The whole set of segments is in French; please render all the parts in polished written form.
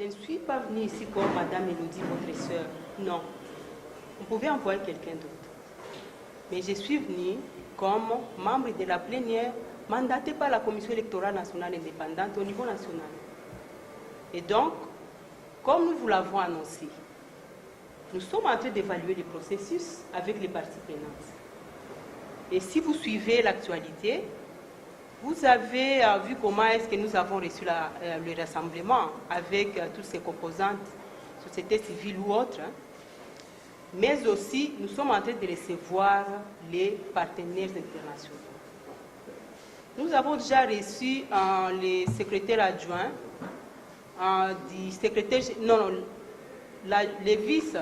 Je ne suis pas venue ici comme Madame Elodie, votre sœur. Non. Vous pouvez envoyer quelqu'un d'autre. Mais je suis venue comme membre de la plénière mandatée par la Commission électorale nationale indépendante au niveau national. Et donc, comme nous vous l'avons annoncé, nous sommes en train d'évaluer le processus avec les parties prenantes. Et si vous suivez l'actualité, vous avez vu comment est-ce que nous avons reçu le rassemblement avec toutes ces composantes, société civile ou autres. Mais aussi, nous sommes en train de recevoir les partenaires internationaux. Nous avons déjà reçu les secrétaires adjoints, du secrétaire, les vice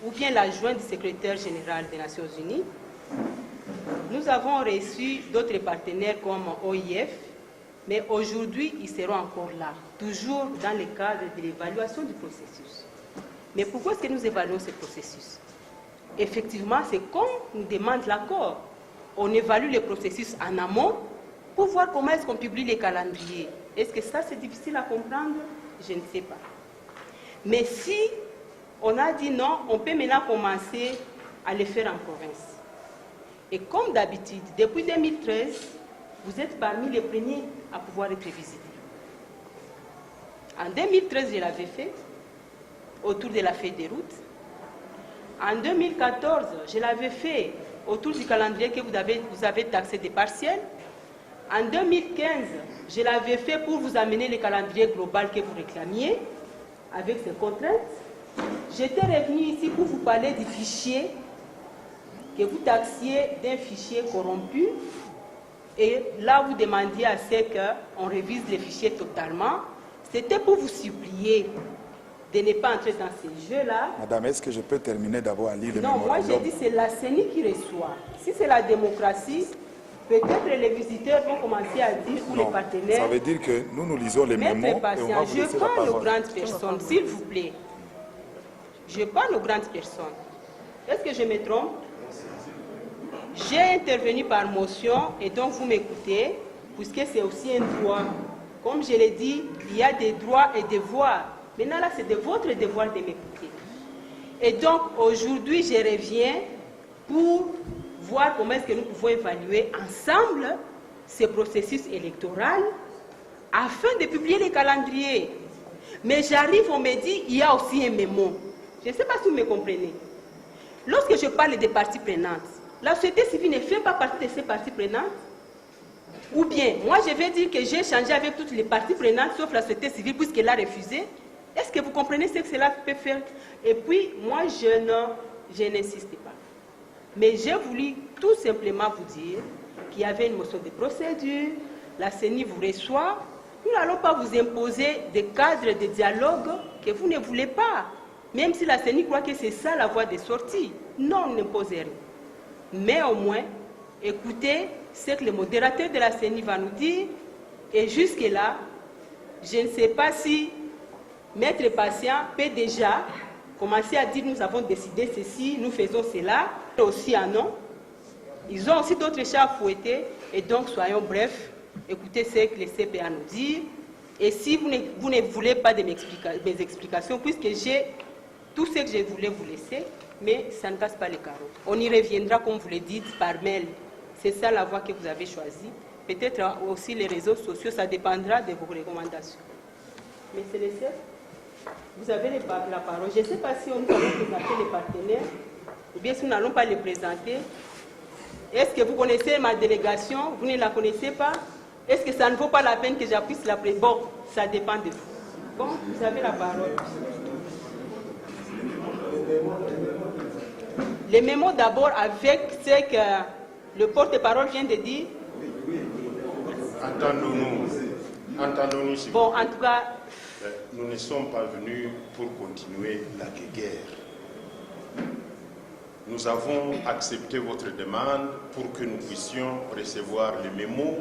ou bien l'adjoint du secrétaire général des Nations Unies. Nous avons reçu d'autres partenaires comme OIF, mais aujourd'hui, ils seront encore là, toujours dans le cadre de l'évaluation du processus. Mais pourquoi est-ce que nous évaluons ce processus? Effectivement, c'est comme nous demande l'accord. On évalue le processus en amont pour voir comment est-ce qu'on publie les calendriers. Est-ce que ça, c'est difficile à comprendre? Je ne sais pas. Mais si on a dit non, on peut maintenant commencer à le faire en province. Et comme d'habitude, depuis 2013, vous êtes parmi les premiers à pouvoir être visités. En 2013, je l'avais fait, autour de la feuille des routes. En 2014, je l'avais fait autour du calendrier que vous avez taxé des partiels. En 2015, je l'avais fait pour vous amener le calendrier global que vous réclamiez, avec ses contraintes. J'étais revenu ici pour vous parler du fichier, que vous taxiez d'un fichier corrompu. Et là, vous demandiez à ce qu'on révise les fichiers totalement. C'était pour vous supplier de ne pas entrer dans ces jeux-là. Madame, est-ce que je peux terminer d'abord à lire le Non, moi j'ai dit c'est la CENI qui reçoit. Si c'est la démocratie, peut-être les visiteurs vont commencer à dire, ou les partenaires... Ça veut dire que nous lisons les mémos et on va vous laisser la parole. Je parle aux grandes personnes, s'il vous plaît. Je parle aux grandes personnes. Est-ce que je me trompe? J'ai intervenu par motion et donc vous m'écoutez, puisque c'est aussi un droit. Comme je l'ai dit, il y a des droits et des devoirs. Maintenant, là, c'est de votre devoir de m'écouter. Et donc, aujourd'hui, je reviens pour voir comment est-ce que nous pouvons évaluer ensemble ce processus électoral afin de publier les calendriers. Mais j'arrive, on me dit, il y a aussi un mémo. Je ne sais pas si vous me comprenez. Lorsque je parle des parties prenantes, la société civile ne fait pas partie de ces parties prenantes. Ou bien, moi, je vais dire que j'ai échangé avec toutes les parties prenantes, sauf la société civile, puisqu'elle a refusé. Est-ce que vous comprenez ce que cela peut faire? Et puis, moi, je n'insiste pas. Mais j'ai voulu tout simplement vous dire qu'il y avait une motion de procédure, la CENI vous reçoit. Nous n'allons pas vous imposer des cadres de dialogue que vous ne voulez pas. Même si la CENI croit que c'est ça la voie de sortie. Non, on n'impose rien. Mais au moins, écoutez ce que le modérateur de la CENI va nous dire. Et jusque-là, je ne sais pas si Maître Patient peut déjà commencer à dire nous avons décidé ceci, nous faisons cela. Aussi un non. Ils ont aussi d'autres chats à fouetter. Et donc, soyons brefs, écoutez ce que le CPA nous dit. Et si vous ne voulez pas de mes explications, puisque j'ai tout ce que je voulais vous laisser, mais ça ne casse pas les carreaux. On y reviendra, comme vous le dites, par mail. C'est ça la voie que vous avez choisie. Peut-être aussi les réseaux sociaux, ça dépendra de vos recommandations. Mais c'est le chef. Vous avez la parole. Je ne sais pas si nous allons présenter les partenaires ou bien si nous n'allons pas les présenter. Est-ce que vous connaissez ma délégation? Vous ne la connaissez pas? Est-ce que ça ne vaut pas la peine que j'appuie la présenter? Bon, ça dépend de vous. Bon, vous avez la parole. Les mémos d'abord avec ce que le porte-parole vient de dire. Entendons-nous. Entendons-nous. Bon, en tout cas... Nous ne sommes pas venus pour continuer la guerre. Nous avons accepté votre demande pour que nous puissions recevoir les mémos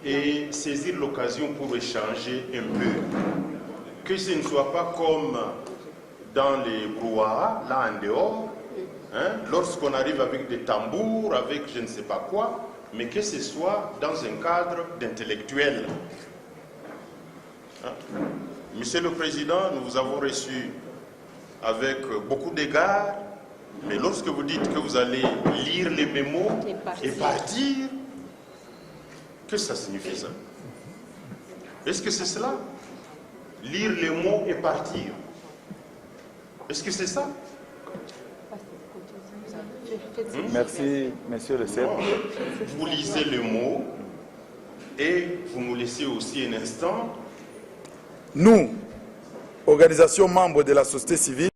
et saisir l'occasion pour échanger un peu. Que ce ne soit pas comme dans les brouhahas, là en dehors, hein, lorsqu'on arrive avec des tambours, avec je ne sais pas quoi, mais que ce soit dans un cadre d'intellectuel. Hein. Monsieur le Président, nous vous avons reçu avec beaucoup d'égards, mais lorsque vous dites que vous allez lire les mémos et partir, qu'est-ce que ça signifie ça? Est-ce que c'est cela? Lire les mots et partir. Est-ce que c'est ça? Merci, monsieur le chef. Vous lisez le mot et vous nous laissez aussi un instant. Nous, organisation membre de la société civile,